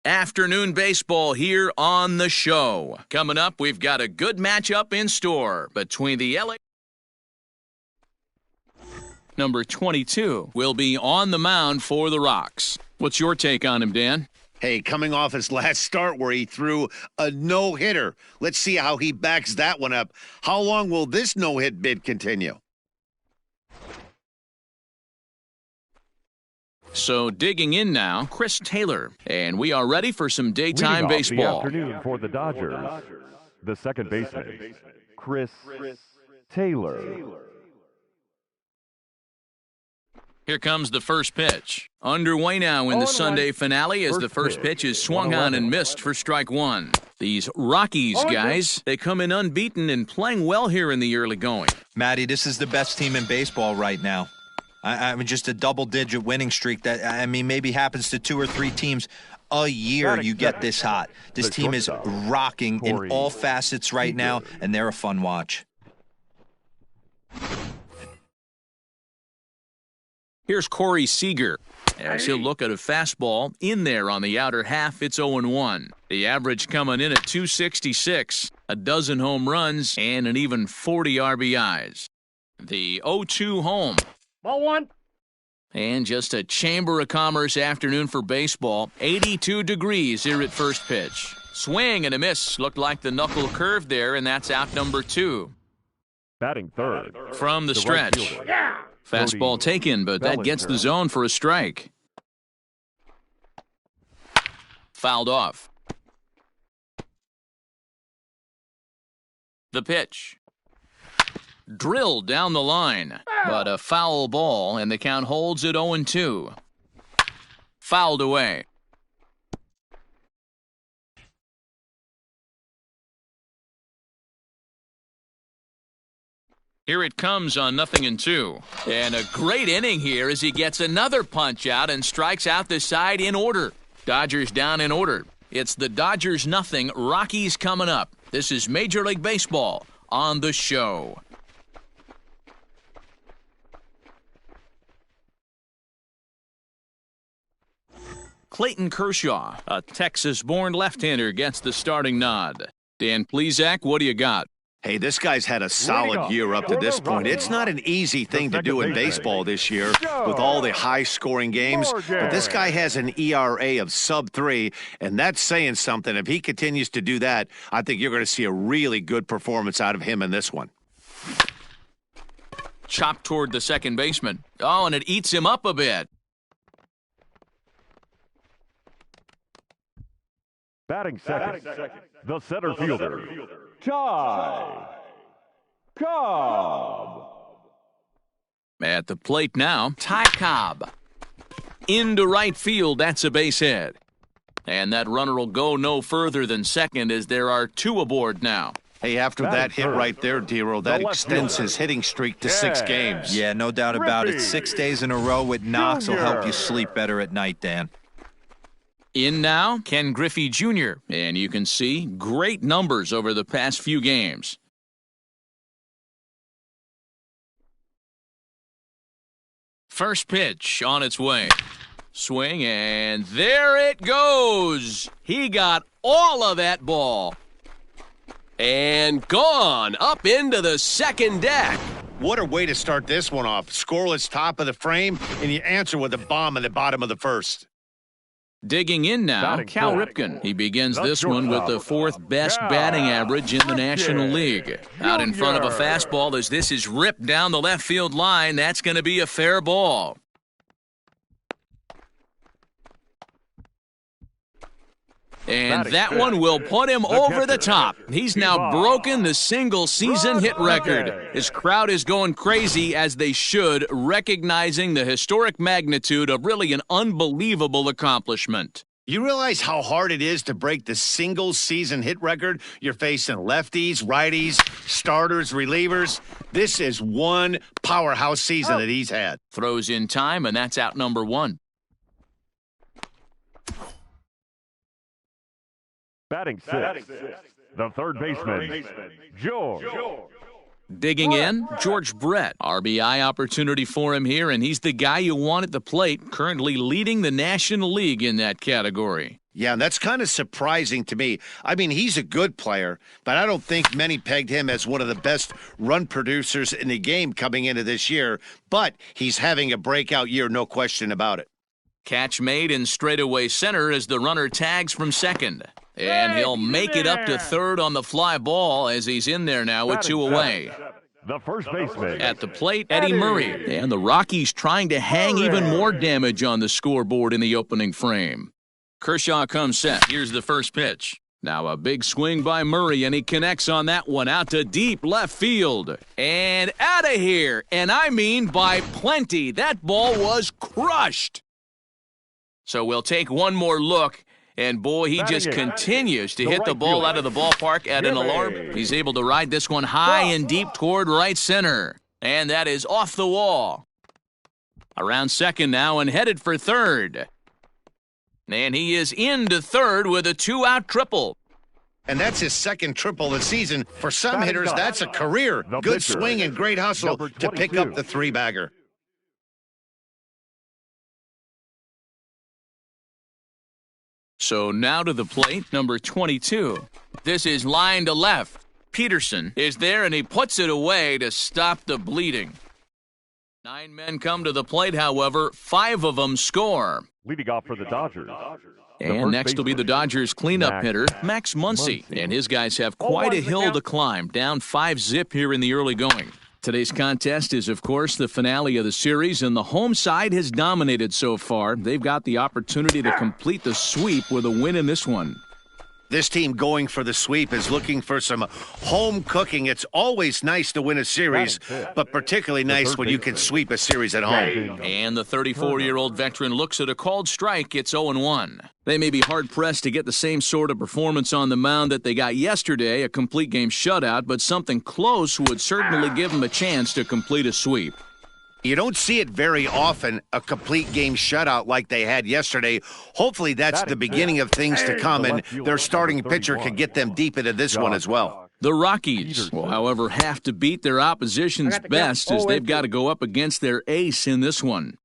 Afternoon baseball here on the show. Coming up, we've got a good matchup in store between the LA. Number 22 will be on the mound for the Rocks. What's your take on him, Dan? Hey, coming off his last start where he threw a no-hitter. Let's see how he backs that one up. How long will this no-hit bid continue? So digging in now, Chris Taylor, and we are ready for some daytime baseball. The afternoon for the Dodgers, the second baseman, Chris Taylor. Here comes the first pitch. Underway now in the Sunday finale as the first pitch is swung on and missed for strike one. These Rockies guys, they come in unbeaten and playing well here in the early going. Matty, this is the best team in baseball right now. I mean, just a double-digit winning streak that, I mean, maybe happens to 2 or 3 teams a year you get this hot. This team is rocking in all facets right now, and they're a fun watch. Here's Corey Seager. As he'll look at a fastball in there on the outer half, it's 0-1. The average coming in at 266, a dozen home runs, and an even 40 RBIs. The 0-2 home. Ball one. And just a Chamber of Commerce afternoon for baseball. 82 degrees here at first pitch. Swing and a miss. Looked like the knuckle curve there, and that's out number 2. Batting third. From the stretch. Yeah. Fastball taken, but that gets the zone for a strike. Fouled off. The pitch. Drilled down the line, but a foul ball, and the count holds at 0-2. Fouled away. Here it comes on 0-2. And a great inning here as he gets another punch out and strikes out the side in order. Dodgers down in order. It's the Dodgers 0, Rockies coming up. This is Major League Baseball on the show. Clayton Kershaw, a Texas-born left-hander, gets the starting nod. Dan Plesac, what do you got? Hey, this guy's had a solid year up to this point. It's not an easy thing to do in baseball this year with all the high-scoring games, but this guy has an ERA of sub-3, and that's saying something. If he continues to do that, I think you're going to see a really good performance out of him in this one. Chopped toward the second baseman. Oh, and it eats him up a bit. Batting second, the center fielder, Ty Cobb. At the plate now, Ty Cobb. Into right field, that's a base hit. And that runner will go no further than second as there are 2 aboard now. Hey, after that hit right there, Dero, that extends his hitting streak to 6 games. Yeah, no doubt about it. 6 days in a row with knocks will help you sleep better at night, Dan. In now, Ken Griffey Jr., and you can see great numbers over the past few games. First pitch on its way. Swing, and there it goes. He got all of that ball. And gone up into the second deck. What a way to start this one off. Scoreless top of the frame, and you answer with a bomb in the bottom of the first. Digging in now, Cal Ripken. He begins this one with the 4th best batting average in the National League. Out in front of a fastball as this is ripped down the left field line. That's going to be a fair ball. And that one will put him over the top. He's now broken the single-season hit record. His crowd is going crazy, as they should, recognizing the historic magnitude of really an unbelievable accomplishment. You realize how hard it is to break the single-season hit record? You're facing lefties, righties, starters, relievers. This is one powerhouse season that he's had. Throws in time, and that's out number 1. Batting sixth, the third baseman, George Digging in, George Brett. RBI opportunity for him here, and he's the guy you want at the plate, currently leading the National League in that category. Yeah, and that's kind of surprising to me. I mean, he's a good player, but I don't think many pegged him as one of the best run producers in the game coming into this year. But he's having a breakout year, no question about it. Catch made in straightaway center as the runner tags from second. And he'll make it up to third on the fly ball as he's in there now with 2 away. The first baseman. At the plate, Eddie Murray. And the Rockies trying to hang even more damage on the scoreboard in the opening frame. Kershaw comes set. Here's the first pitch. Now a big swing by Murray, and he connects on that one out to deep left field. And out of here. And I mean by plenty. That ball was crushed. So we'll take one more look. And, boy, he just continues to hit the ball out of the ballpark at an alarm. He's able to ride this one high and deep toward right center. And that is off the wall. Around second now and headed for third. And he is into third with a 2-out triple. And that's his second triple of the season. For some hitters, that's a career. Good swing and great hustle to pick up the 3-bagger. So now to the plate, number 22. This is line to left. Peterson is there, and he puts it away to stop the bleeding. 9 men come to the plate, however. 5 of them score. Leading off for the Dodgers. And next will be the Dodgers cleanup hitter, Max Muncy. And his guys have quite a hill to climb, down 5-zip here in the early going. Today's contest is, of course, the finale of the series, and the home side has dominated so far. They've got the opportunity to complete the sweep with a win in this one. This team going for the sweep is looking for some home cooking. It's always nice to win a series, but particularly nice when you can sweep a series at home. And the 34-year-old veteran looks at a called strike. It's 0-1. They may be hard-pressed to get the same sort of performance on the mound that they got yesterday, a complete game shutout, but something close would certainly give them a chance to complete a sweep. You don't see it very often, a complete game shutout like they had yesterday. Hopefully that's the beginning of things to come, and their starting pitcher can get them deep into this one as well. The Rockies will, however, have to beat their opposition's best as they've got to go up against their ace in this one.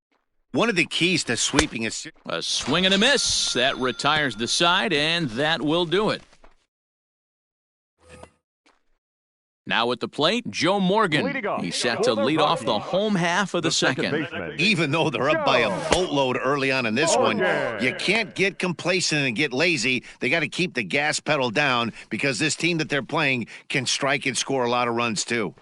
One of the keys to sweeping is a swing and a miss. That retires the side, and that will do it. Now at the plate, Joe Morgan. He's set to lead off the home half of the second. Even though they're up by a boatload early on in this one, you can't get complacent and get lazy. They got to keep the gas pedal down because this team that they're playing can strike and score a lot of runs too.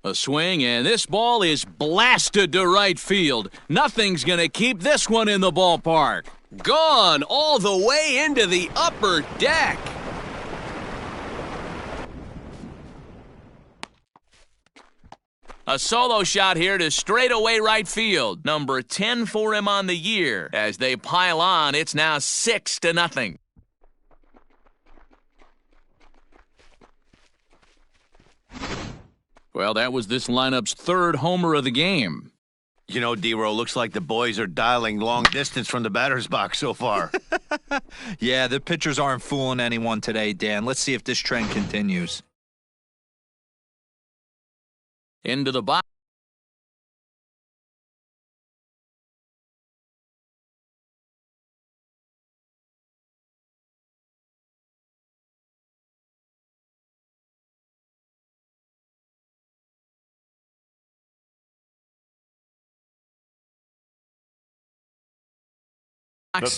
A swing, and this ball is blasted to right field. Nothing's going to keep this one in the ballpark. Gone all the way into the upper deck. A solo shot here to straightaway right field. Number 10 for him on the year. As they pile on, it's now 6-0. Well, that was this lineup's third homer of the game. You know, D-Row, looks like the boys are dialing long distance from the batter's box so far. Yeah, the pitchers aren't fooling anyone today, Dan. Let's see if this trend continues. Into the box.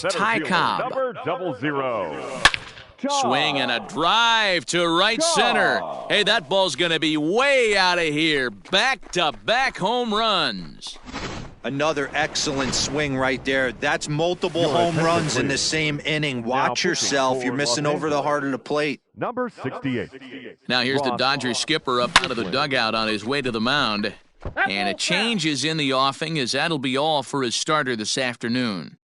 Ty Cobb. Number 00. Swing and a drive to right center. Hey, that ball's going to be way out of here. Back-to-back home runs. Another excellent swing right there. That's multiple home runs in the same inning. Watch yourself. You're missing over the heart of the plate. Number 68. Now here's the Dodgers skipper up out of the dugout on his way to the mound. And a change is in the offing as that'll be all for his starter this afternoon.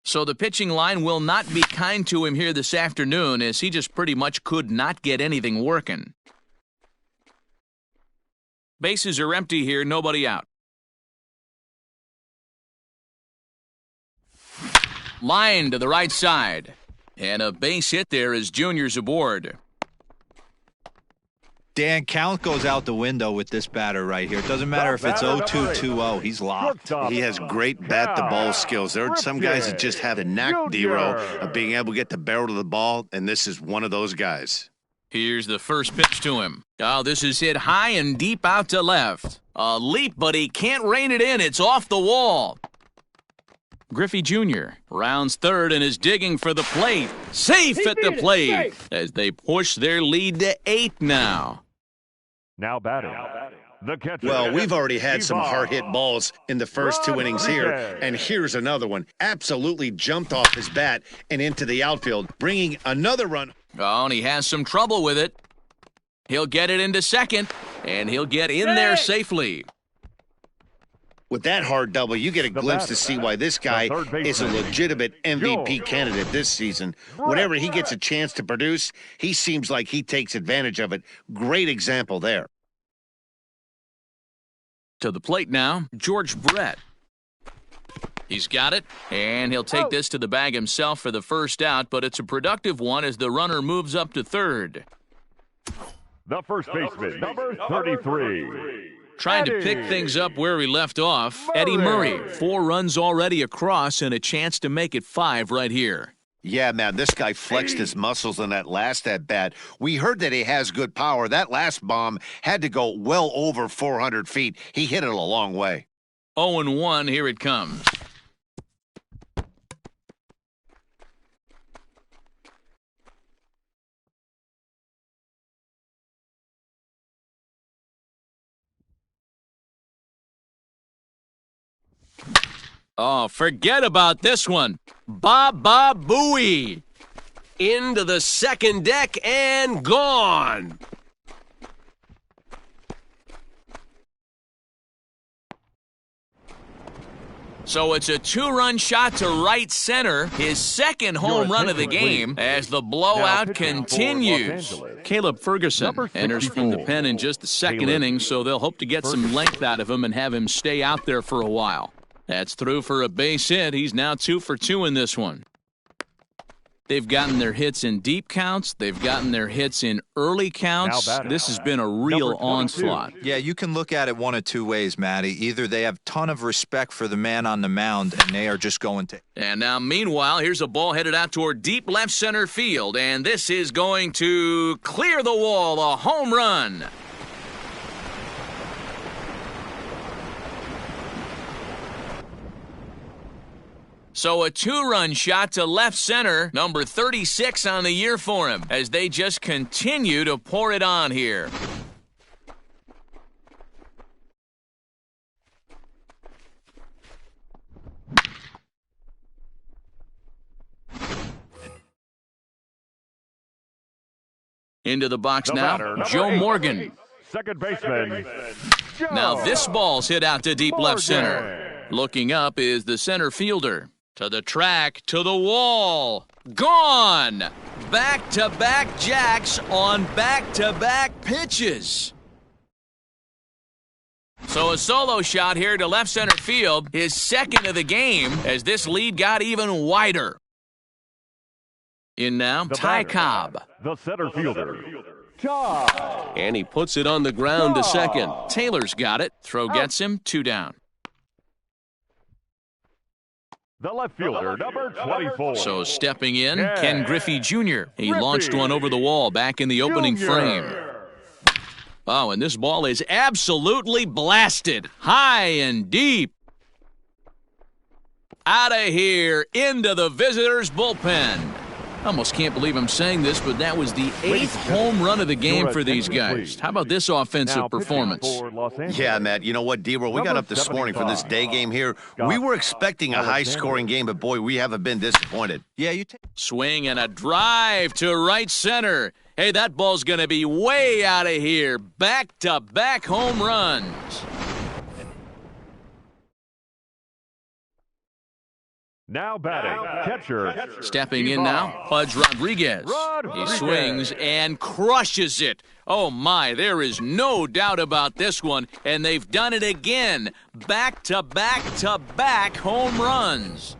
So the pitching line will not be kind to him here this afternoon as he just pretty much could not get anything working. Bases are empty here, nobody out. Line to the right side. And a base hit there as Junior's aboard. Dan, count goes out the window with this batter right here. It doesn't matter if it's 0-2, 2-0. He's locked. He has great bat-the-ball skills. There are some guys that just have the knack, D-Row, of being able to get the barrel to the ball, and this is one of those guys. Here's the first pitch to him. Oh, this is hit high and deep out to left. A leap, but he can't rein it in. It's off the wall. Griffey Jr. rounds third and is digging for the plate. Safe at the plate as they push their lead to 8 now. Now batting. The catcher. Well, we've already had some hard-hit balls in the first 2 innings here, and here's another one. Absolutely jumped off his bat and into the outfield, bringing another run. Oh, and he has some trouble with it. He'll get it into second, and he'll get in there safely. With that hard double, you get a glimpse to see why this guy is a legitimate MVP candidate this season. Whenever he gets a chance to produce, he seems like he takes advantage of it. Great example there. To the plate now, George Brett. He's got it, and he'll take this to the bag himself for the first out, but it's a productive one as the runner moves up to third. The first baseman, number 33. Trying to pick things up where we left off, Eddie Murray. 4 runs already across and a chance to make it 5 right here. Yeah, man, this guy flexed his muscles in that last at-bat. We heard that he has good power. That last bomb had to go well over 400 feet. He hit it a long way. 0-1, here it comes. Oh, forget about this one. Baba Booey. Into the second deck and gone. So it's a 2-run shot to right center, his second home run of the game as the blowout continues. Caleb Ferguson enters from the pen in just the second inning, so they'll hope to get some length out of him and have him stay out there for a while. That's through for a base hit. He's now 2 for 2 in this one. They've gotten their hits in deep counts. They've gotten their hits in early counts. This has been a real onslaught. Yeah, you can look at it one of 2 ways, Matty. Either they have a ton of respect for the man on the mound, and they are just going to... And now, meanwhile, here's a ball headed out toward deep left center field, and this is going to clear the wall, a home run. So a 2-run shot to left center, number 36 on the year for him, as they just continue to pour it on here. Into the box now, Joe Morgan. Second baseman. Now this ball's hit out to deep left center. Looking up is the center fielder. To the track, to the wall. Gone! Back-to-back jacks on back-to-back pitches. So a solo shot here to left center field, his second of the game, as this lead got even wider. In now, Ty Cobb. The center fielder. And he puts it on the ground to second. Taylor's got it. Throw gets him, 2 down. The left fielder, number 24. So stepping in, Ken Griffey Jr. He launched one over the wall back in the opening frame. Oh, and this ball is absolutely blasted. High and deep. Out of here, into the visitors' bullpen. I almost can't believe I'm saying this, but that was the 8th home run of the game for these guys. How about this offensive performance? Yeah, Matt, you know what, D-Roll, we got up this morning for this day game here. We were expecting a high-scoring game, but, boy, we haven't been disappointed. Yeah, Swing and a drive to right center. Hey, that ball's going to be way out of here. Back-to-back home runs. Now batting, catcher. Stepping in now, Pudge Rodriguez. He swings and crushes it. Oh, my, there is no doubt about this one, and they've done it again. Back-to-back-to-back home runs.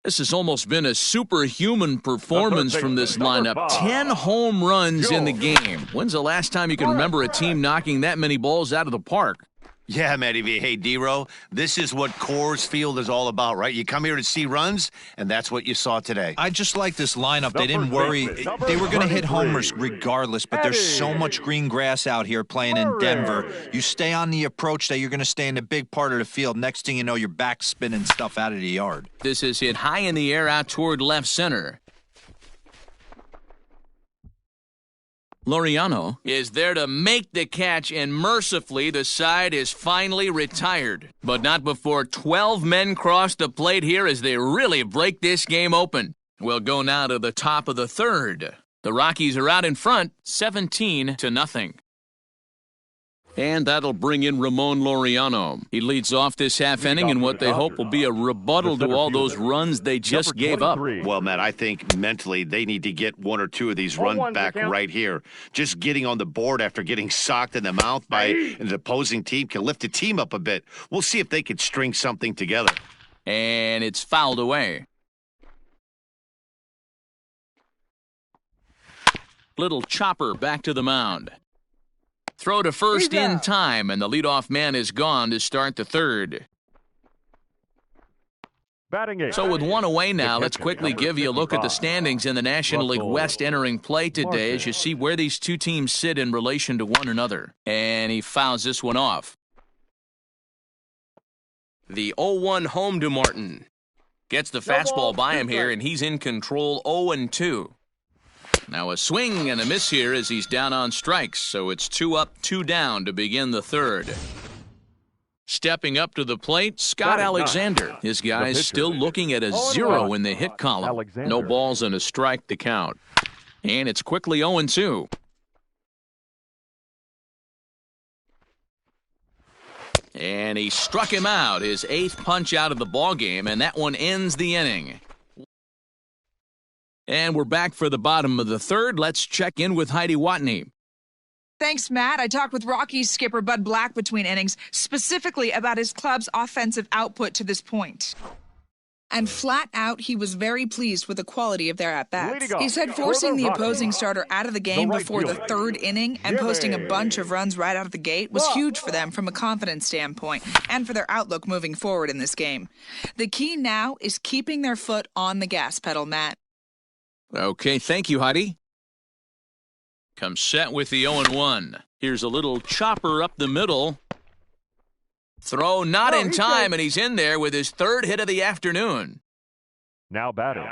This has almost been a superhuman performance from this lineup. 10 home runs in the game. When's the last time you can remember a team knocking that many balls out of the park? Yeah, Matty V. Hey, D-Row, this is what Coors Field is all about, right? You come here to see runs, and that's what you saw today. I just like this lineup. They didn't worry. They were going to hit homers regardless, but there's so much green grass out here playing in Denver. You stay on the approach that you're going to stay in a big part of the field. Next thing you know, you're back spinning stuff out of the yard. This is hit high in the air out toward left center. Laureano is there to make the catch, and mercifully the side is finally retired. But not before 12 men cross the plate here as they really break this game open. We'll go now to the top of the third. The Rockies are out in front, 17-0. And that'll bring in Ramon Laureano. He leads off this half inning in what they hope will be a rebuttal to all those runs they just gave up. Well, Matt, I think mentally they need to get one or two of these runs back right here. Just getting on the board after getting socked in the mouth by an opposing team can lift the team up a bit. We'll see if they can string something together. And it's fouled away. Little chopper back to the mound. Throw to first in time, and the leadoff man is gone to start the third. So with one away now, let's quickly give you a look at the standings in the National League West entering play today as you see where these two teams sit in relation to one another. And he fouls this one off. The 0-1 home to Martin. Gets the fastball by him here, and he's in control 0-2. Now a swing and a miss here as he's down on strikes, so it's 2 up, 2 down to begin the third. Stepping up to the plate, Scott Alexander. His guys still looking at a 0 in the hit column. No balls and a strike to count. And it's quickly 0-2. And he struck him out, his 8th punch out of the ballgame, and that one ends the inning. And we're back for the bottom of the third. Let's check in with Heidi Watney. Thanks, Matt. I talked with Rockies skipper Bud Black between innings, specifically about his club's offensive output to this point. And flat out, he was very pleased with the quality of their at-bats. He said forcing the opposing starter out of the game before the third inning and posting a bunch of runs right out of the gate was huge for them from a confidence standpoint and for their outlook moving forward in this game. The key now is keeping their foot on the gas pedal, Matt. Okay, thank you, Heidi. Come set with the 0-1. Here's a little chopper up the middle. Throw not in time, and he's in there with his third hit of the afternoon. Now batting,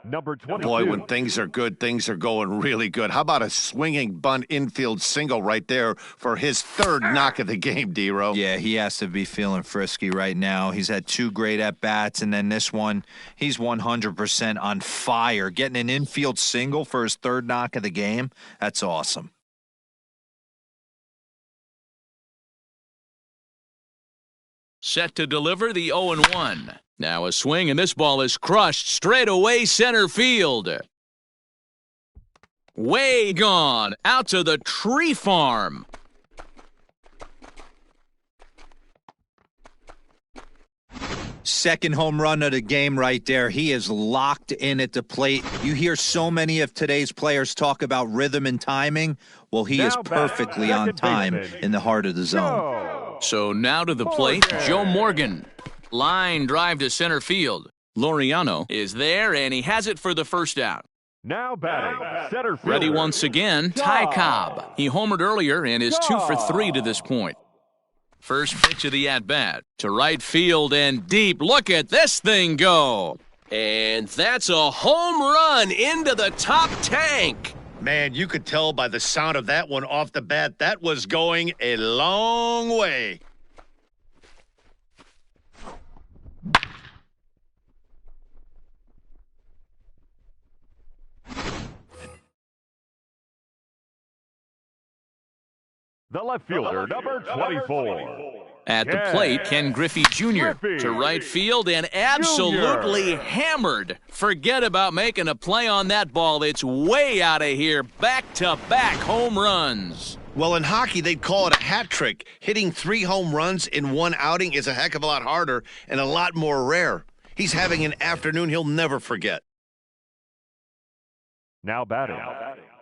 number 22. Boy, when things are good, things are going really good. How about a swinging bunt infield single right there for his third knock of the game, D-Row? Yeah, he has to be feeling frisky right now. He's had 2 great at-bats, and then this one, he's 100% on fire. Getting an infield single for his third knock of the game, that's awesome. Set to deliver the 0-1. Now a swing, and this ball is crushed straight away center field. Way gone, out to the tree farm. Second home run of the game right there. He is locked in at the plate. You hear so many of today's players talk about rhythm and timing. Well, he is perfectly on time in the heart of the zone. So now to the plate, Joe Morgan. Line drive to center field. Laureano is there, and he has it for the first out. Now batting, center fielder. Ready once again, Ty Cobb. He homered earlier and is 2 for 3 to this point. First pitch of the at-bat to right field and deep. Look at this thing go. And that's a home run into the top tank. Man, you could tell by the sound of that one off the bat, that was going a long way. The left fielder, number 24. At the plate, Ken Griffey Jr. to right field and absolutely hammered. Forget about making a play on that ball. It's way out of here. Back-to-back home runs. Well, in hockey, they'd call it a hat trick. Hitting 3 home runs in one outing is a heck of a lot harder and a lot more rare. He's having an afternoon he'll never forget. Now batting,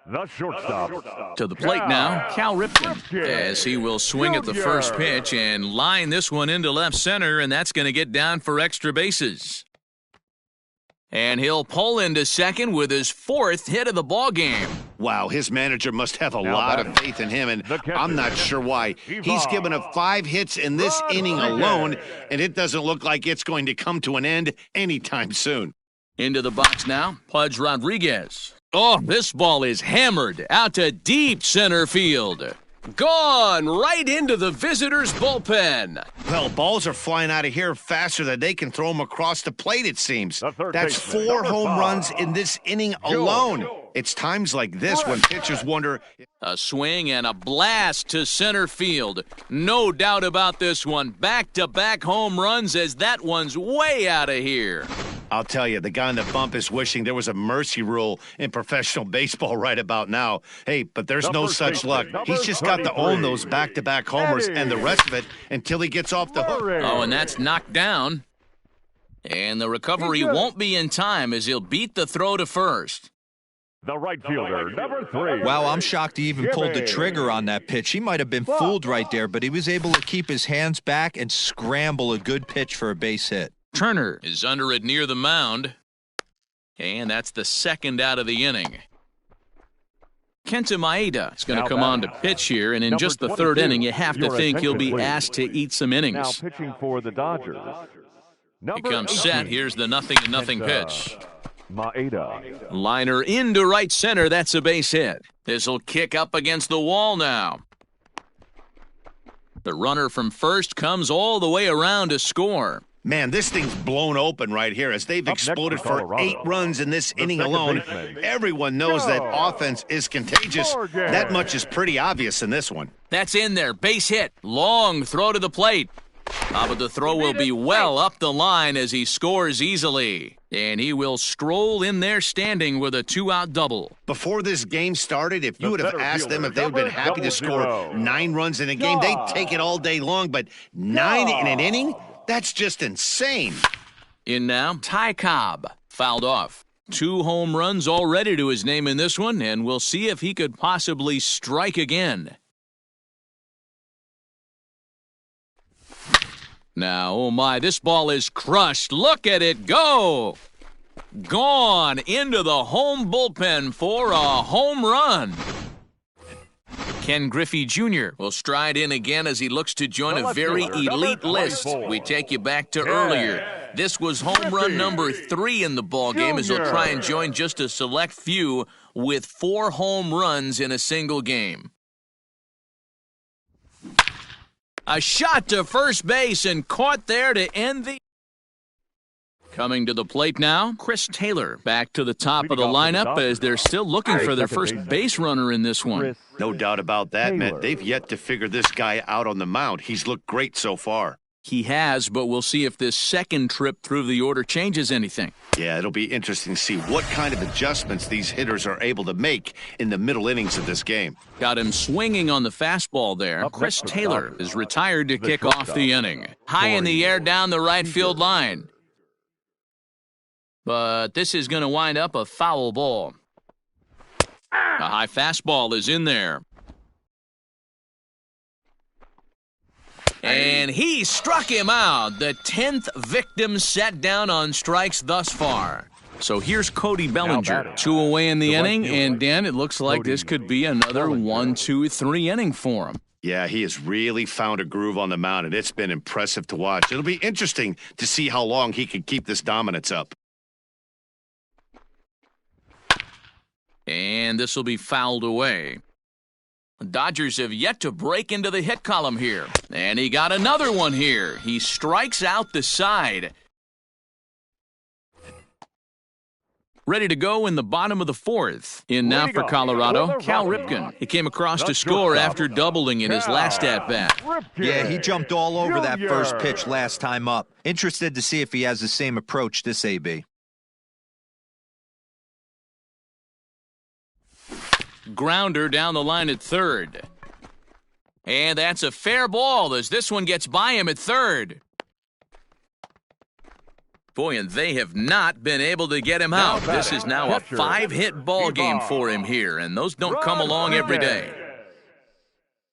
the shortstop. To the plate now, Cal Ripken, as he will swing at the first pitch and line this one into left center, and that's going to get down for extra bases. And he'll pull into second with his 4th hit of the ball game. Wow, his manager must have a lot of faith in him, and I'm not sure why. He's given up 5 hits in this inning alone, and it doesn't look like it's going to come to an end anytime soon. Into the box now, Pudge Rodriguez. Oh, this ball is hammered out to deep center field. Gone right into the visitors' bullpen. Well, balls are flying out of here faster than they can throw them across the plate, it seems. That's 4 home runs in this inning alone. It's times like this when pitchers wonder. A swing and a blast to center field. No doubt about this one. Back-to-back home runs as that one's way out of here. I'll tell you, the guy on the bump is wishing there was a mercy rule in professional baseball right about now. Hey, but there's no such luck. He's just got to own those back-to-back homers and the rest of it until he gets off the hook. Oh, and that's knocked down. And the recovery won't be in time as he'll beat the throw to first. The right fielder, number 3. Wow, I'm shocked he even pulled the trigger on that pitch. He might have been fooled right there, but he was able to keep his hands back and scramble a good pitch for a base hit. Turner is under it near the mound. And that's the 2nd out of the inning. Kenta Maeda is going to come on to pitch here, and in just the 3rd inning, you have to think he'll be asked to eat some innings. Now pitching for the Dodgers. He comes set. Here's the 0-0 pitch. Maeda. Liner into right center. That's a base hit. This'll kick up against the wall now. The runner from first comes all the way around to score. Man, this thing's blown open right here as they've exploded for 8 runs in this inning alone. Everyone knows that offense is contagious. That much is pretty obvious in this one. That's in there. Base hit. Long throw to the plate. But the throw will be well up the line as he scores easily. And he will stroll in there standing with a 2-out double. Before this game started, if you would have asked them if they would have been happy to score 9 runs in a game, they'd take it all day long. But 9 in an inning? That's just insane. In now, Ty Cobb fouled off. 2 home runs already to his name in this one, and we'll see if he could possibly strike again. Now, oh my, this ball is crushed. Look at it go. Gone into the home bullpen for a home run. Ken Griffey Jr. will stride in again as he looks to join a very elite list. We take you back to earlier. This was home run number 3 in the ballgame as he'll try and join just a select few with 4 home runs in a single game. A shot to first base and caught there to end the... Coming to the plate now, Chris Taylor back to the top of the lineup as they're still looking for their first base runner in this one. No doubt about that, Matt. They've yet to figure this guy out on the mound. He's looked great so far. He has, but we'll see if this second trip through the order changes anything. Yeah, it'll be interesting to see what kind of adjustments these hitters are able to make in the middle innings of this game. Got him swinging on the fastball there. Chris Taylor is retired to kick off the inning. High in the air down the right field line. But this is going to wind up a foul ball. A high fastball is in there. And he struck him out. The 10th victim set down on strikes thus far. So here's Cody Bellinger. 2 away in the inning. And, Dan, it looks like this could be another 1, 2, 3 inning for him. Yeah, he has really found a groove on the mound, and it's been impressive to watch. It'll be interesting to see how long he can keep this dominance up. And this will be fouled away. The Dodgers have yet to break into the hit column here. And he got another one here. He strikes out the side. Ready to go in the bottom of the 4th. In now for Colorado, Cal Ripken. He came across to score after doubling in his last at-bat. Yeah, he jumped all over that first pitch last time up. Interested to see if he has the same approach this AB. Grounder down the line at third. And that's a fair ball as this one gets by him at third. Boy, and they have not been able to get him out. This is now a 5-hit ball game for him here, and those don't come along every day.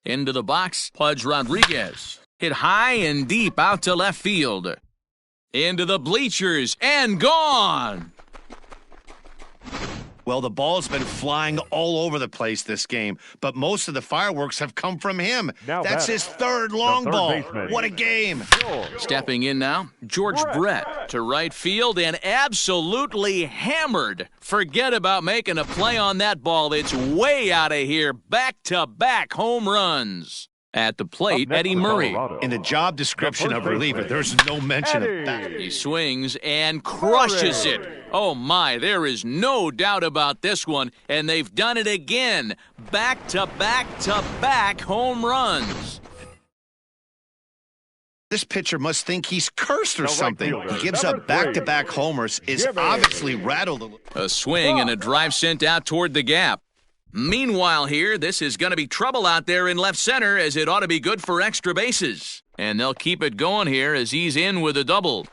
Into the box, Pudge Rodriguez. Hit high and deep out to left field. Into the bleachers and gone. Well, the ball's been flying all over the place this game, but most of the fireworks have come from him. That's his third long ball. What a game. Stepping in now, George Brett to right field and absolutely hammered. Forget about making a play on that ball. It's way out of here. Back-to-back home runs. At the plate, Eddie Murray. In the job description of reliever, there's no mention of that. He swings and crushes it. Oh my, there is no doubt about this one, and they've done it again. Back-to-back-to-back home runs. This pitcher must think he's cursed or something. He gives up back-to-back homers, is obviously rattled. A swing and a drive sent out toward the gap. Meanwhile here, this is going to be trouble out there in left center, as it ought to be good for extra bases. And they'll keep it going here as he's in with a double.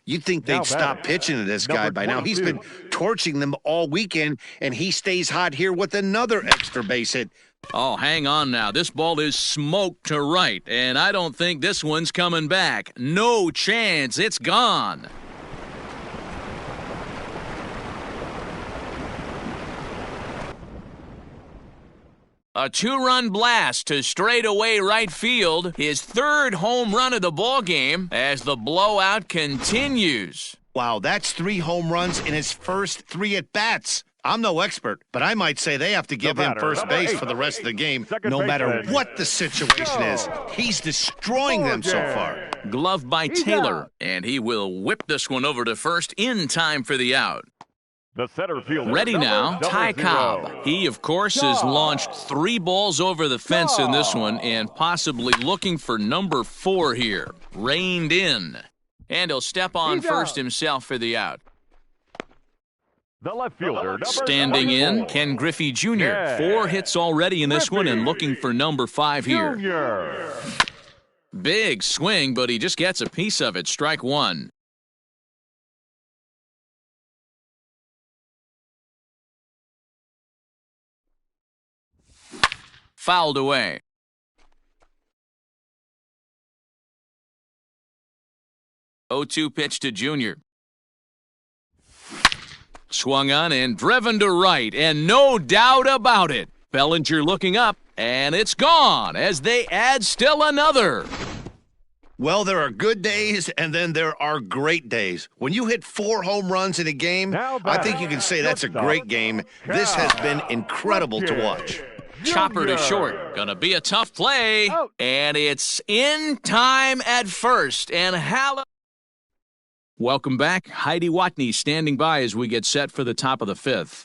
You'd think they'd stop pitching to this guy by now. He's been torching them all weekend, and he stays hot here with another extra base hit. Oh, hang on now. This ball is smoked to right, and I don't think this one's coming back. No chance. It's gone. A 2-run blast to straightaway right field, his third home run of the ball game as the blowout continues. Wow, that's 3 home runs in his first 3 at-bats. I'm no expert, but I might say they have to give him first base for the rest of the game, no matter what the situation is. He's destroying them so far. Glove by Taylor, and he will whip this one over to first in time for the out. The center fielder. Ready now, Ty Cobb. He, of course, has launched 3 balls over the fence in this one and possibly looking for number 4 here. Reined in. And he'll step on first himself for the out. The left fielder. Standing in, Ken Griffey Jr. 4 hits already in this one and looking for number 5 here. Big swing, but he just gets a piece of it. Strike 1. Fouled away. Oh, 0-2 pitch to Junior. Swung on and driven to right, and no doubt about it. Bellinger looking up, and it's gone as they add still another. Well, there are good days, and then there are great days. When you hit 4 home runs in a game, I think you can say that's a great game. This has been incredible to watch. Chopper to short. Gonna be a tough play. And it's in time at first. And welcome back. Heidi Watney standing by as we get set for the top of the 5th.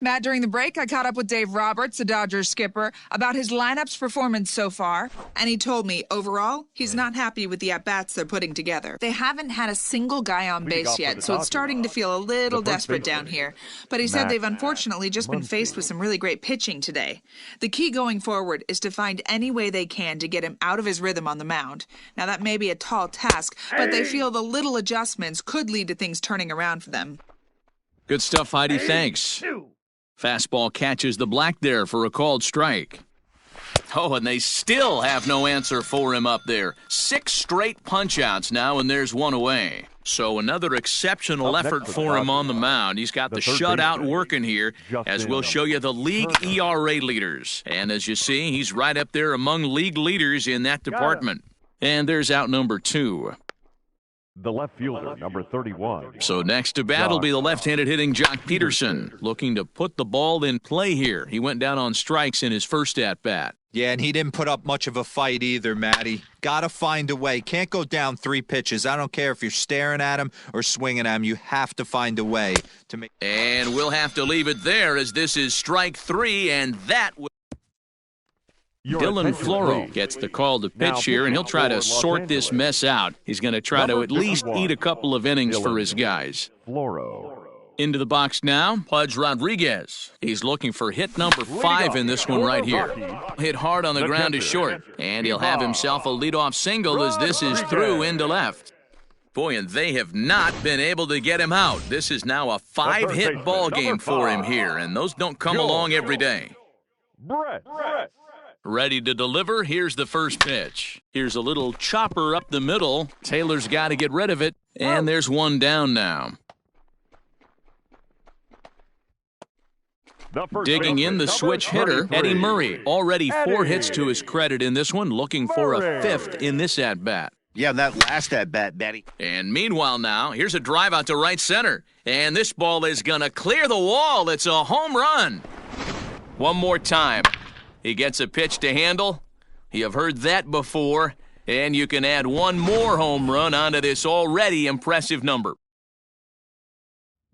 Matt, during the break, I caught up with Dave Roberts, the Dodgers skipper, about his lineup's performance so far, and he told me, overall, he's not happy with the at-bats they're putting together. They haven't had a single guy on base yet, so it's starting to feel a little desperate down here. But he said they've unfortunately just been faced with some really great pitching today. The key going forward is to find any way they can to get him out of his rhythm on the mound. Now, that may be a tall task, but they feel the little adjustments could lead to things turning around for them. Good stuff, Heidi. Thanks. Fastball catches the black there for a called strike. Oh, and they still have no answer for him up there. 6 straight punch-outs now, and there's 1 away. So another exceptional effort for him on the mound. He's got the shutout working here, as we'll show you the league ERA leaders. And as you see, he's right up there among league leaders in that department. And there's out number 2. The left fielder, number 31. So next to bat will be the left-handed hitting Jock Peterson, looking to put the ball in play here. He went down on strikes in his first at-bat. Yeah, and he didn't put up much of a fight either, Matty. Got to find a way. Can't go down 3 pitches. I don't care if you're staring at him or swinging at him. You have to find a way to make. And we'll have to leave it there, as this is strike 3, and that will. Dylan Floro gets the call to pitch here, and he'll try to sort this mess out. He's going to try to at least eat a couple of innings for his guys. Into the box now, Pudge Rodriguez. He's looking for hit number 5 in this one right here. Hit hard on the ground to short, and he'll have himself a leadoff single as this is through into left. Boy, and they have not been able to get him out. This is now a 5-hit ball game for him here, and those don't come along every day. Brett. Ready to deliver. Here's the first pitch. Here's a little chopper up the middle. Taylor's got to get rid of it, and there's one down now. Digging in the switch hitter, Eddie Murray. Already 4 hits to his credit in this one, looking for a 5th in this at-bat. Yeah, that last at-bat, Betty. And meanwhile now, here's a drive out to right center. And this ball is going to clear the wall. It's a home run. One more time. He gets a pitch to handle. You have heard that before. And you can add one more home run onto this already impressive number.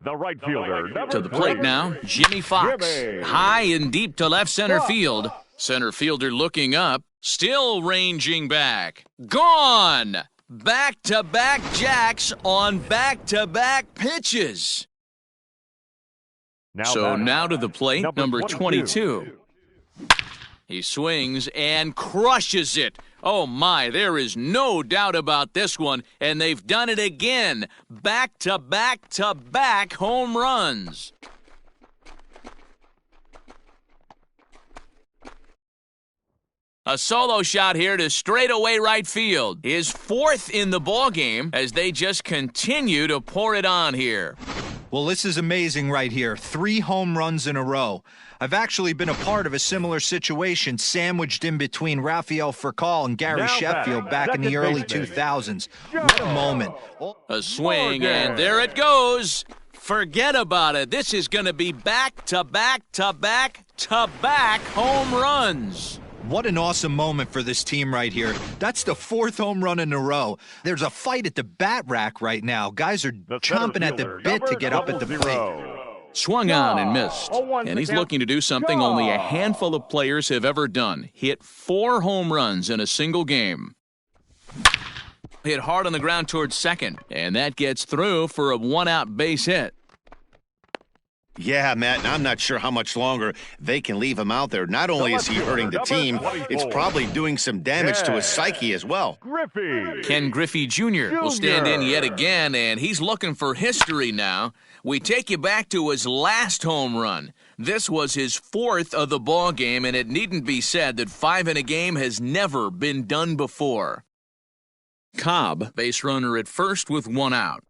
The right fielder. To the plate now, Jimmy Fox. High and deep to left center field. Center fielder looking up. Still ranging back. Gone! Back-to-back jacks on back-to-back pitches. Now to the plate, number 22. He swings and crushes it. Oh, my, there is no doubt about this one, and they've done it again. Back-to-back-to-back home runs. A solo shot here to straightaway right field. His 4th in the ballgame as they just continue to pour it on here. Well, this is amazing right here. 3 home runs in a row. I've actually been a part of a similar situation sandwiched in between Rafael Furcal and Gary Sheffield back in the early 2000s. What a moment. A swing, and there it goes. Forget about it. This is going to be back-to-back-to-back-to-back home runs. What an awesome moment for this team right here. That's the 4th home run in a row. There's a fight at the bat rack right now. Guys are chomping at the bit to get up at the plate. Swung on and missed. And he's looking to do something only a handful of players have ever done. Hit 4 home runs in a single game. Hit hard on the ground towards second. And that gets through for a 1-out base hit. Yeah, Matt, and I'm not sure how much longer they can leave him out there. Not only is he hurting the team, it's probably doing some damage to his psyche as well. Ken Griffey Jr. will stand in yet again, and he's looking for history now. We take you back to his last home run. This was his 4th of the ball game, and it needn't be said that 5 in a game has never been done before. Cobb, base runner at first with 1 out.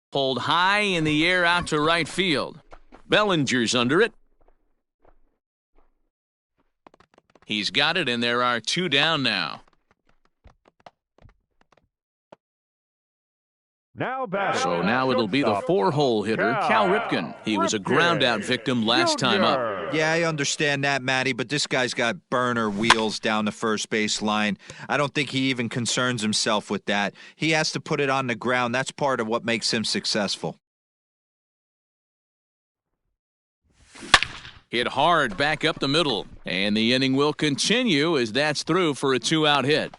Pulled high in the air out to right field. Bellinger's under it. He's got it, and there are 2 down now. So now it'll be the 4-hole hitter, Cal Ripken. He was a ground-out victim last time up. Yeah, I understand that, Matty, but this guy's got burner wheels down the first base line. I don't think he even concerns himself with that. He has to put it on the ground. That's part of what makes him successful. Hit hard back up the middle, and the inning will continue as that's through for a 2-out hit.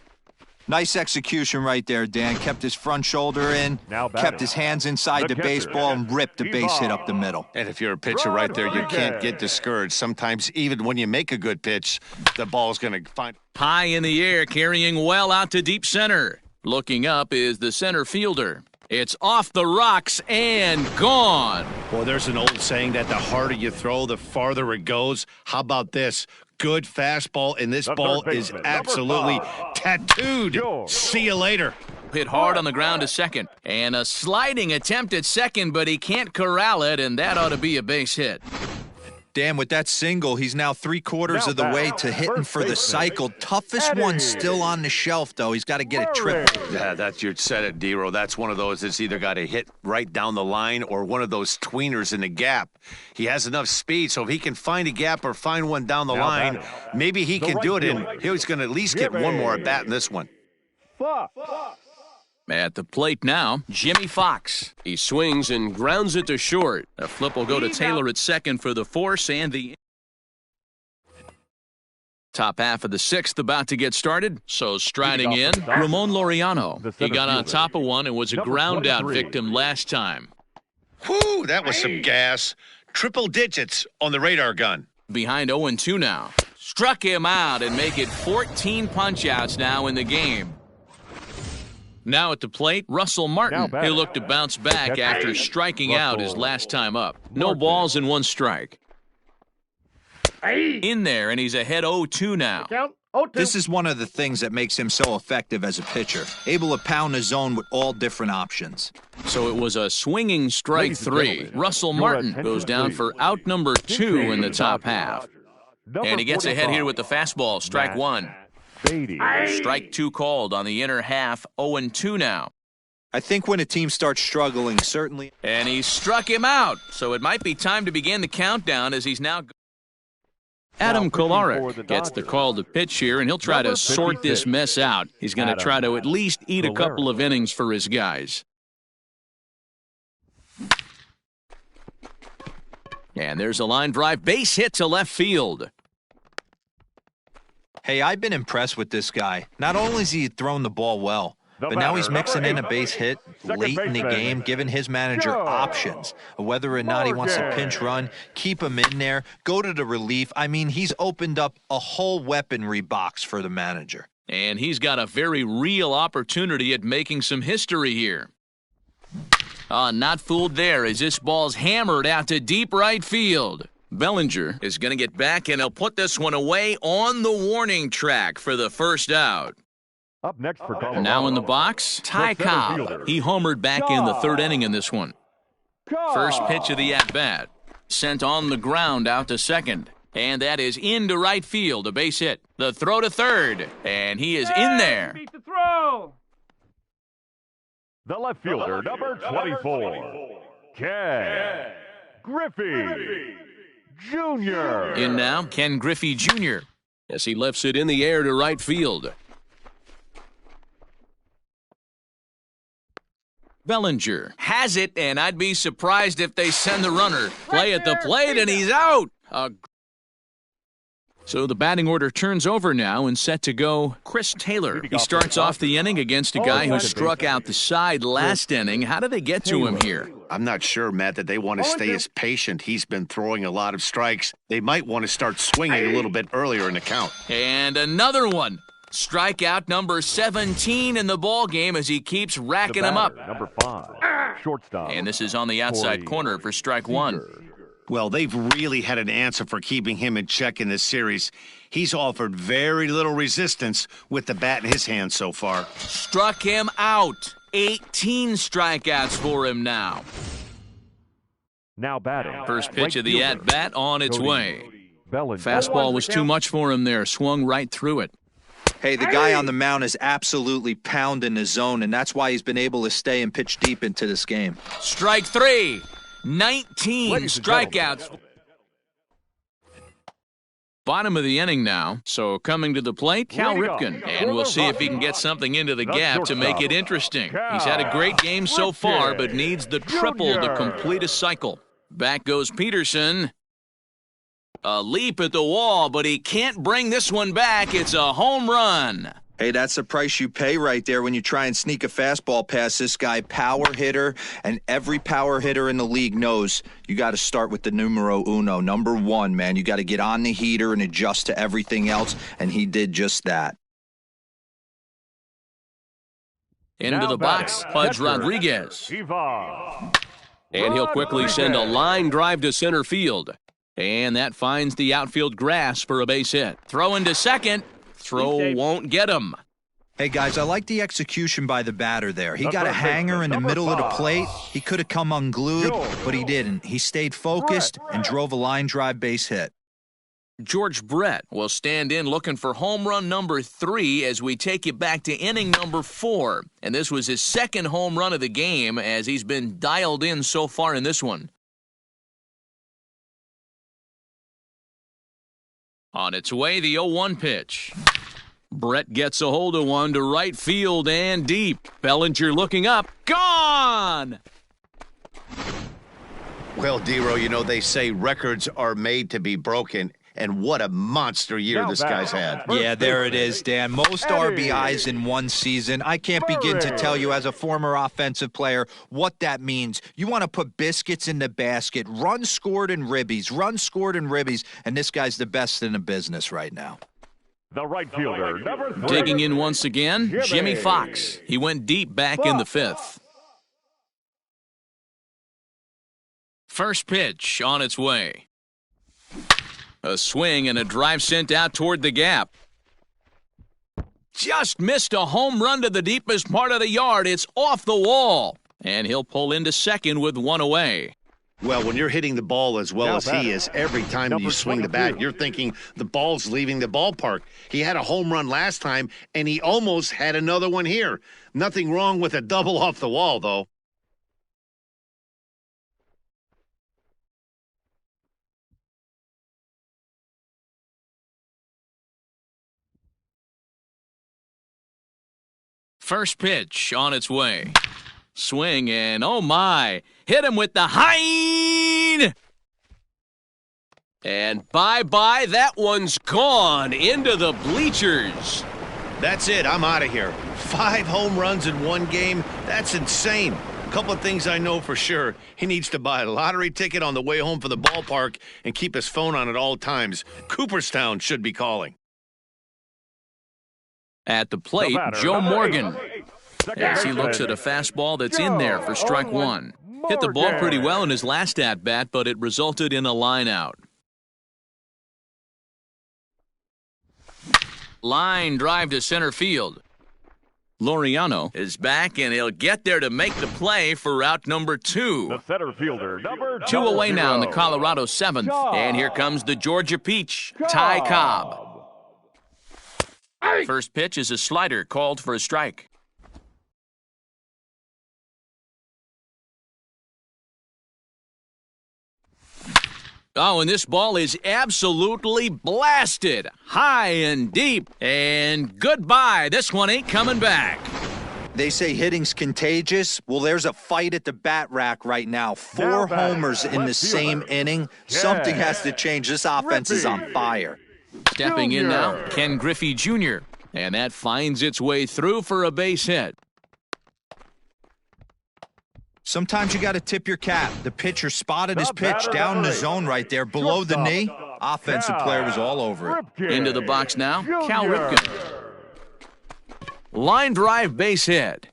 Nice execution right there, Dan. Kept his front shoulder in, kept his hands inside the baseball, and ripped a base hit up the middle. And if you're a pitcher right there, you can't get discouraged. Sometimes even when you make a good pitch, the ball's going to find... High in the air, carrying well out to deep center. Looking up is the center fielder. It's off the rocks and gone. Well, there's an old saying that the harder you throw, the farther it goes. How about this? Good fastball, and this ball is absolutely tattooed. See you later. Hit hard on the ground to second. And a sliding attempt at second, but he can't corral it, and that ought to be a base hit. Dan, with that single, he's now 3/4 of the way to hitting for the cycle. Toughest one still on the shelf, though. He's got to get a triple. Yeah, that's you said it, D-Row. That's one of those that's either got to hit right down the line or one of those tweeners in the gap. He has enough speed, so if he can find a gap or find one down the line, maybe he can do it, and he's going to at least get one more at bat in this one. At the plate now, Jimmy Fox. He swings and grounds it to short. A flip will go to Taylor at second for the force, and the top half of the 6th about to get started. So striding in, Ramon Laureano. He got on top of one and was a ground-out victim last time. Whew, that was some gas. Triple digits on the radar gun. Behind 0-2 now. Struck him out and make it 14 punch-outs now in the game. Now at the plate, Russell Martin. He'll look to bounce back after striking out his last time up. No balls and 1 strike. In there, and he's ahead 0-2 now. This is one of the things that makes him so effective as a pitcher, able to pound the zone with all different options. So it was a swinging strike 3. Russell Martin goes down for out number 2 in the top half. And he gets ahead here with the fastball, strike 1. Strike 2 called on the inner half, 0-2 now. I think when a team starts struggling, certainly. And he struck him out, so it might be time to begin the countdown as he's now... Adam Kolarek gets the call to pitch here, and he'll try to sort this mess out. He's going to try to at least eat a couple of innings for his guys. And there's a line drive base hit to left field. Hey, I've been impressed with this guy. Not only has he thrown the ball well, but now he's mixing in a base hit late in the game, giving his manager options of whether or not he wants to pinch run, keep him in there, go to the relief. I mean, he's opened up a whole weaponry box for the manager. And he's got a very real opportunity at making some history here. Not fooled there as this ball's hammered out to deep right field. Bellinger is going to get back, and he'll put this one away on the warning track for the first out. Up next for Colorado. Now in the box, Ty Cobb. He homered back in the 3rd inning in this one. First pitch of the at-bat. Sent on the ground out to second. And that is into right field, a base hit. The throw to 3rd, and he is in there. Beat the throw. The left fielder, number 24, Ken Griffey Jr. In now, Ken Griffey Jr. as he lifts it in the air to right field. Bellinger has it, and I'd be surprised if they send the runner. Play at the plate, and he's out. So the batting order turns over now and set to go Chris Taylor. He starts off the inning against a guy who struck out the side last inning. How did they get to him here? I'm not sure, Matt, that they want to stay as patient. He's been throwing a lot of strikes. They might want to start swinging a little bit earlier in the count. And another one. Strikeout number 17 in the ball game as he keeps racking them up. Number 5, shortstop. And this is on the outside corner for strike 1. Well, they've really had an answer for keeping him in check in this series. He's offered very little resistance with the bat in his hand so far. Struck him out. 18 strikeouts for him now. Now batting. First pitch of the at-bat on its way. Bellinger. Fastball was too much for him there. Swung right through it. Hey, the guy on the mound is absolutely pounding the zone, and that's why he's been able to stay and pitch deep into this game. Strike 3. 19 strikeouts. Bottom of the inning now, so coming to the plate, Cal Ripken. And we'll see if he can get something into the gap to make it interesting. He's had a great game so far, but needs the triple to complete a cycle. Back goes Peterson. A leap at the wall, but he can't bring this one back. It's a home run. Hey, that's the price you pay right there when you try and sneak a fastball past this guy. Power hitter, and every power hitter in the league knows you got to start with the numero uno, number 1, man. You got to get on the heater and adjust to everything else, and he did just that. Into the box, Pudge Rodriguez. And he'll quickly send a line drive to center field. And that finds the outfield grass for a base hit. Throw into second. Throw won't get him. Hey, guys, I like the execution by the batter there. He got a hanger in the middle of the plate. He could have come unglued, but he didn't. He stayed focused and drove a line drive base hit. George Brett will stand in looking for home run number 3 as we take you back to inning number 4. And this was his second home run of the game as he's been dialed in so far in this one. On its way, the 0-1 pitch. Brett gets a hold of one to right field and deep. Bellinger looking up. Gone! Well, Dero, you know, they say records are made to be broken. And what a monster year this guy's had. Yeah, there it is, Dan. Most RBIs in one season. I can't begin to tell you as a former offensive player what that means. You want to put biscuits in the basket, runs scored and ribbies, and this guy's the best in the business right now. The right fielder, number 3. Digging in once again, Jimmy Fox. He went deep back in the 5th. First pitch on its way. A swing and a drive sent out toward the gap. Just missed a home run to the deepest part of the yard. It's off the wall. And he'll pull into second with one away. Well, when you're hitting the ball as well as he is, every time you swing the bat, you're thinking the ball's leaving the ballpark. He had a home run last time, and he almost had another one here. Nothing wrong with a double off the wall, though. First pitch on its way. Swing and oh my, hit him with the hind! And bye-bye, that one's gone into the bleachers. That's it, I'm out of here. 5 home runs in one game, that's insane. A couple of things I know for sure. He needs to buy a lottery ticket on the way home for the ballpark and keep his phone on at all times. Cooperstown should be calling. At the plate, Joe Morgan. As he looks at a fastball that's in there for strike 1. Hit the ball pretty well in his last at-bat, but it resulted in a line out. Line drive to center field. Laureano is back, and he'll get there to make the play for out number 2. The center fielder, number 2 away now in the Colorado 7th. And here comes the Georgia Peach, Ty Cobb. First pitch is a slider called for a strike. Oh, and this ball is absolutely blasted. High and deep. And goodbye. This one ain't coming back. They say hitting's contagious. Well, there's a fight at the bat rack right now. 4 homers in the same inning. Something has to change. This offense is on fire. Stepping in now, Ken Griffey Jr. And that finds its way through for a base hit. Sometimes you got to tip your cap. The pitcher spotted his pitch down in the zone right there below the knee. Offensive player was all over it. Into the box now, Cal Ripken. Line drive base hit.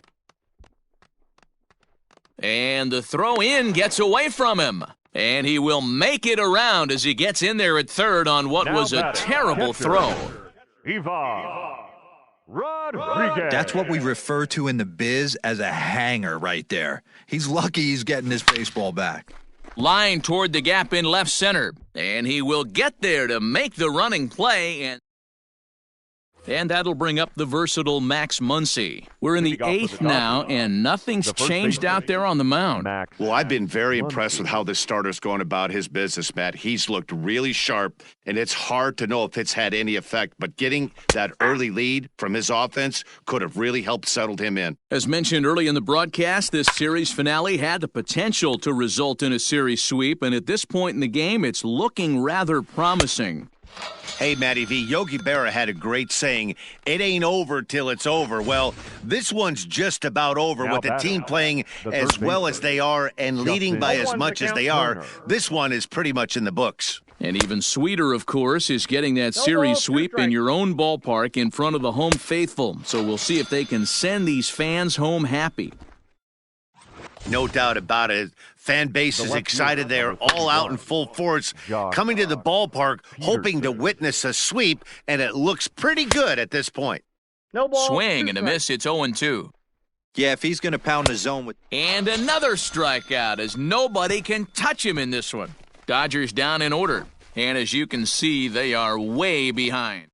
And the throw in gets away from him. And he will make it around as he gets in there at third on what was a terrible throw. Rodriguez. That's what we refer to in the biz as a hanger right there. He's lucky he's getting his baseball back. Line toward the gap in left center. And he will get there to make the running play. And that'll bring up the versatile Max Muncy. We're in the 8th now, and nothing's changed out there on the mound. Well, I've been very impressed with how this starter's going about his business, Matt. He's looked really sharp, and it's hard to know if it's had any effect. But getting that early lead from his offense could have really helped settle him in. As mentioned early in the broadcast, this series finale had the potential to result in a series sweep, and at this point in the game, it's looking rather promising. Hey, Matty V, Yogi Berra had a great saying, it ain't over till it's over. Well, this one's just about over with the team playing as well as they are and leading by as much as they are. This one is pretty much in the books. And even sweeter, of course, is getting that series sweep in your own ballpark in front of the home faithful. So we'll see if they can send these fans home happy. No doubt about it. Fan base is excited. They're all out in full force, coming to the ballpark, hoping to witness a sweep, and it looks pretty good at this point. Swing and a miss. It's 0-2. Yeah, if he's going to pound the zone with... And another strikeout as nobody can touch him in this one. Dodgers down in order. And as you can see, they are way behind.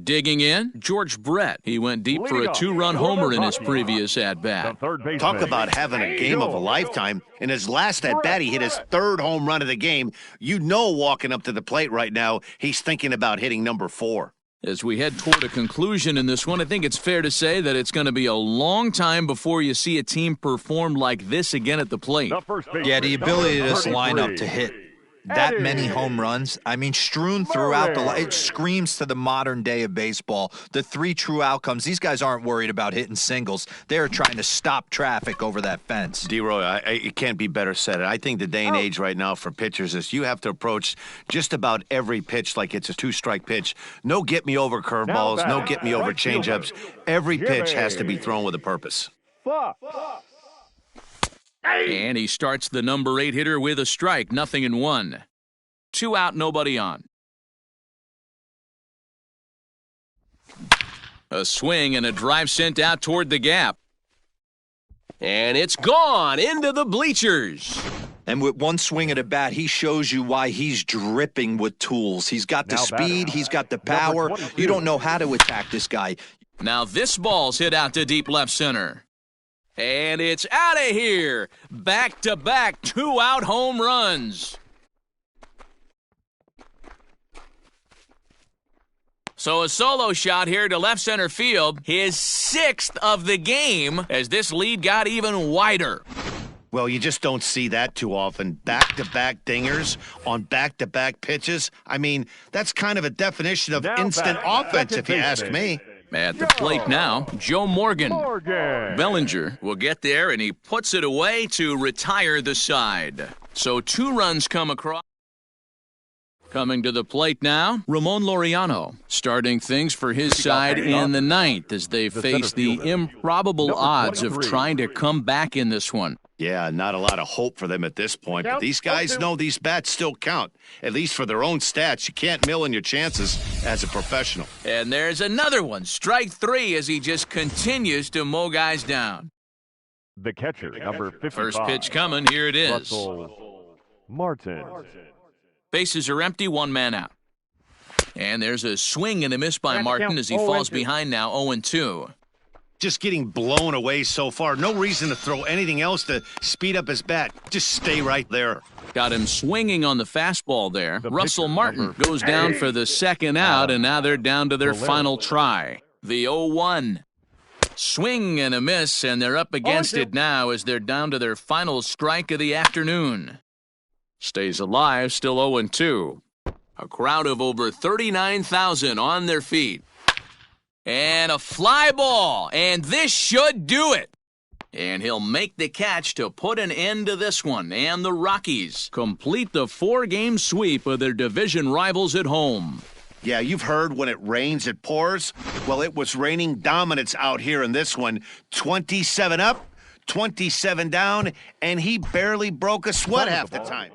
Digging in, George Brett. He went deep for a 2-run homer in his previous at-bat. Talk about having a game of a lifetime. In his last at-bat, he hit his 3rd home run of the game. You know, walking up to the plate right now, he's thinking about hitting number 4. As we head toward a conclusion in this one, I think it's fair to say that it's going to be a long time before you see a team perform like this again at the plate. Yeah, the ability of this lineup to hit that many home runs, I mean, strewn throughout it screams to the modern day of baseball. The 3 true outcomes. These guys aren't worried about hitting singles. They're trying to stop traffic over that fence. D-Roy, it can't be better said. I think the day and age right now for pitchers is you have to approach just about every pitch like it's a 2-strike pitch. No get-me-over curveballs, no get-me-over changeups. Every pitch has to be thrown with a purpose. And he starts the number 8 hitter with a strike, 0-1. 2 out, nobody on. A swing and a drive sent out toward the gap. And it's gone into the bleachers. And with one swing at a bat, he shows you why he's dripping with tools. He's got the speed, he's got the power. You don't know how to attack this guy. Now this ball's hit out to deep left center. And it's out of here. Back-to-back 2-out home runs. So a solo shot here to left center field, his 6th of the game, as this lead got even wider. Well, you just don't see that too often. Back-to-back dingers on back-to-back pitches. I mean, that's kind of a definition of instant offense, if you ask me. At the plate now, Joe Morgan. Bellinger will get there, and he puts it away to retire the side. So 2 runs come across. Coming to the plate now, Ramon Laureano, starting things for his side in the 9th as they face the improbable odds of trying to come back in this one. Yeah, not a lot of hope for them at this point, but these guys know these bats still count, at least for their own stats. You can't mill in your chances as a professional. And there's another one, strike 3, as he just continues to mow guys down. The catcher, number 55. First pitch coming, here it is. Russell Martin. Bases are empty, 1 man out. And there's a swing and a miss by Martin as he falls behind now, 0-2. Just getting blown away so far. No reason to throw anything else to speed up his bat. Just stay right there. Got him swinging on the fastball there. Russell Martin goes down for the 2nd out, and now they're down to their final try. The 0-1. Swing and a miss, and they're up against it now as they're down to their final strike of the afternoon. Stays alive, still 0-2. A crowd of over 39,000 on their feet. And a fly ball, and this should do it. And he'll make the catch to put an end to this one. And the Rockies complete the 4-game sweep of their division rivals at home. Yeah, you've heard when it rains, it pours. Well, it was raining dominance out here in this one. 27 up, 27 down, and he barely broke a sweat half the time.